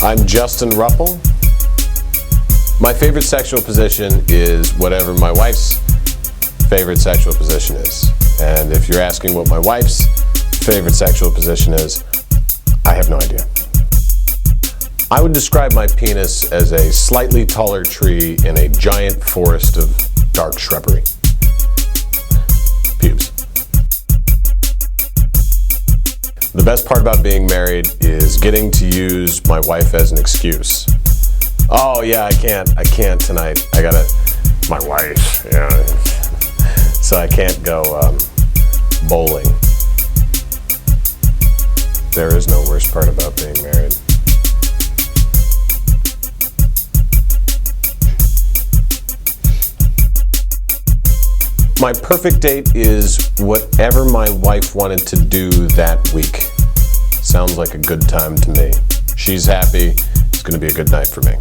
I'm Justin Rupple. My favorite sexual position is whatever my wife's favorite sexual position is. And if you're asking what my wife's favorite sexual position is, I have no idea. I would describe my penis as a slightly taller tree in a giant forest of dark shrubbery. Pubes. The best part about being married is getting to use my wife as an excuse. Oh yeah, I can't tonight. My wife, yeah. So I can't go bowling. There is no worst part about being married. My perfect date is whatever my wife wanted to do that week. Sounds like a good time to me. She's happy. It's going to be a good night for me.